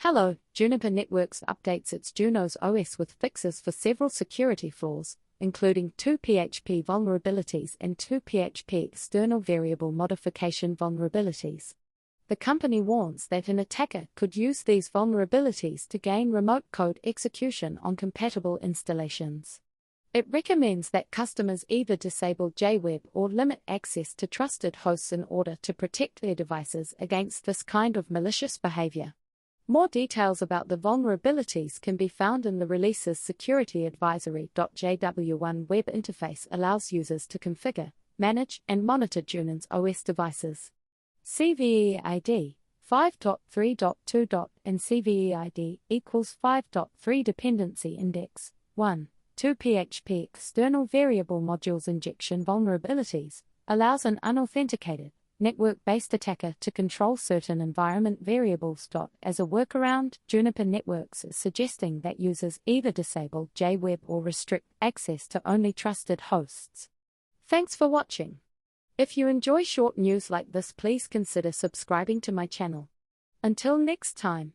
Hello, Juniper Networks updates its Junos OS with fixes for several security flaws, including 2 PHP vulnerabilities and 2 PHP external variable modification vulnerabilities. The company warns that an attacker could use these vulnerabilities to gain remote code execution on compatible installations. It recommends that customers either disable JWeb or limit access to trusted hosts in order to protect their devices against this kind of malicious behavior. More details about the vulnerabilities can be found in the release's Security Advisory.jw1 Web interface allows users to configure, manage, and monitor Junons OS devices. CVE-ID 5.3.2. and CVE-ID equals 5.3 Dependency-Index 1. 2 PHP external variable modules injection vulnerabilities allows an unauthenticated, network-based attacker to control certain environment variables. As a workaround, Juniper Networks is suggesting that users either disable JWeb or restrict access to only trusted hosts. Thanks for watching. If you enjoy short news like this, please consider subscribing to my channel. Until next time.